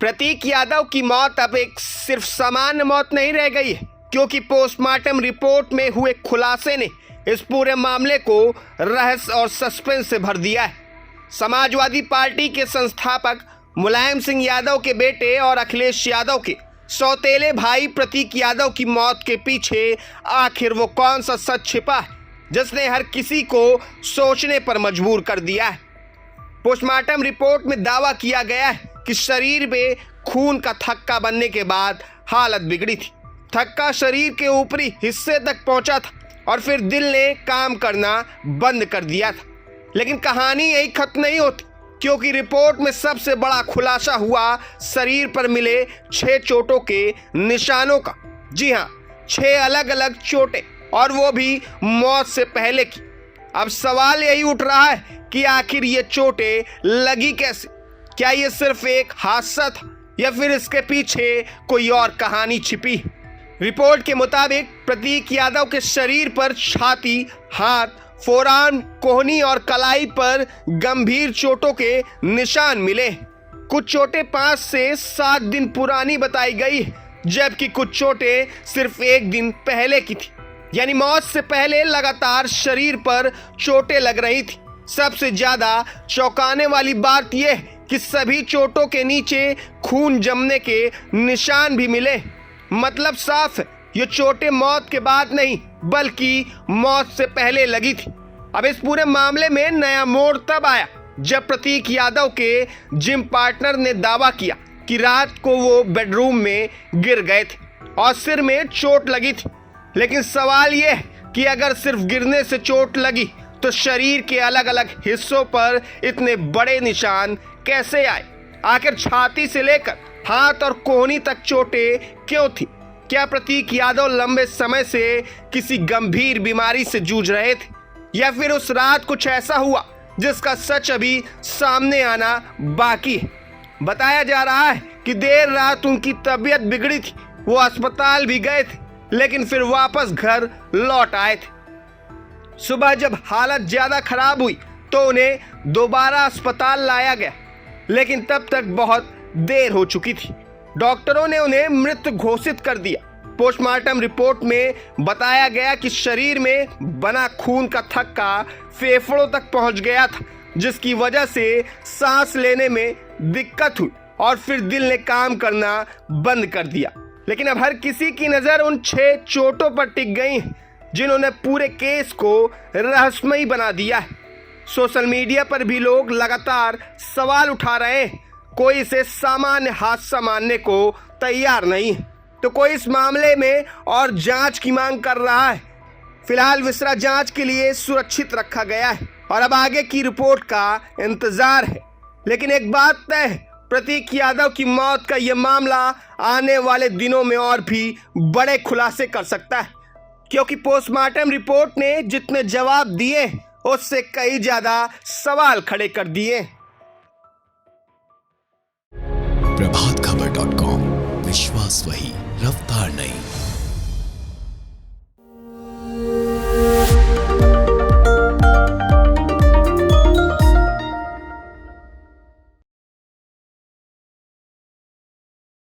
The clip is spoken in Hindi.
प्रतीक यादव की मौत अब एक सिर्फ सामान्य मौत नहीं रह गई है, क्योंकि पोस्टमार्टम रिपोर्ट में हुए खुलासे ने इस पूरे मामले को रहस्य और सस्पेंस से भर दिया है। समाजवादी पार्टी के संस्थापक मुलायम सिंह यादव के बेटे और अखिलेश यादव के सौतेले भाई प्रतीक यादव की मौत के पीछे आखिर वो कौन सा सच छिपा है जिसने हर किसी को सोचने पर मजबूर कर दिया है। पोस्टमार्टम रिपोर्ट में दावा किया गया है कि शरीर में खून का थक्का बनने के बाद हालत बिगड़ी थी। थक्का शरीर के ऊपरी हिस्से तक पहुंचा था और फिर दिल ने काम करना बंद कर दिया था। लेकिन कहानी यही खत्म नहीं होती, क्योंकि रिपोर्ट में सबसे बड़ा खुलासा हुआ शरीर पर मिले 6 चोटों के निशानों का। जी हाँ, 6 अलग अलग चोटें, और वो भी मौत से पहले की। अब सवाल यही उठ रहा है कि आखिर ये चोटें लगी कैसे? क्या ये सिर्फ एक हादसा था या फिर इसके पीछे कोई और कहानी छिपी? रिपोर्ट के मुताबिक प्रतीक यादव के शरीर पर छाती, हाथ, फोरआर्म, कोहनी और कलाई पर गंभीर चोटों के निशान मिले। कुछ चोटें 5 से 7 दिन पुरानी बताई गई, जबकि कुछ चोटें सिर्फ 1 दिन पहले की थी। यानी मौत से पहले लगातार शरीर पर चोटें लग रही थी। सबसे ज्यादा चौंकाने वाली बात यह है कि सभी चोटों के नीचे खून जमने के निशान भी मिले। मतलब साफ है, ये चोटें मौत के बाद नहीं बल्कि मौत से पहले लगी थी। अब इस पूरे मामले में नया मोड़ तब आया जब प्रतीक यादव के जिम पार्टनर ने दावा किया कि रात को वो बेडरूम में गिर गए थे और सिर में चोट लगी थी। लेकिन सवाल यह है कि अगर सिर्फ गिरने से चोट लगी तो शरीर के अलग अलग हिस्सों पर इतने बड़े निशान कैसे आए? आखिर छाती से लेकर हाथ और कोहनी तक चोटें क्यों थी? क्या प्रतीक यादव लंबे समय से किसी गंभीर बीमारी से जूझ रहे थे, या फिर उस रात कुछ ऐसा हुआ जिसका सच अभी सामने आना बाकी है? बताया जा रहा है कि देर रात उनकी तबीयत बिगड़ी थी, वो अस्पताल भी गए थे, लेकिन फिर वापस घर लौट आए थे। सुबह जब हालत ज्यादा खराब हुई तो उन्हें दोबारा अस्पताल लाया गया, लेकिन तब तक बहुत देर हो चुकी थी। डॉक्टरों ने उन्हें मृत घोषित कर दिया। पोस्टमार्टम रिपोर्ट में बताया गया कि शरीर में बना खून का थक्का फेफड़ों तक पहुंच गया था, जिसकी वजह से सांस लेने में दिक्कत हुई और फिर दिल ने काम करना बंद कर दिया। लेकिन अब हर किसी की नजर उन 6 चोटों पर टिक गई है जिन्होंने पूरे केस को रहस्यमयी बना दिया है। सोशल मीडिया पर भी लोग लगातार सवाल उठा रहे हैं। कोई इसे सामान्य हादसा मानने को तैयार नहीं है, तो कोई इस मामले में और जांच की मांग कर रहा है। फिलहाल विसरा जांच के लिए सुरक्षित रखा गया है और अब आगे की रिपोर्ट का इंतजार है। लेकिन एक बात तय है, प्रतीक यादव की मौत का यह मामला आने वाले दिनों में और भी बड़े खुलासे कर सकता है, क्योंकि पोस्टमार्टम रिपोर्ट ने जितने जवाब दिए उससे कई ज्यादा सवाल खड़े कर दिए। प्रभात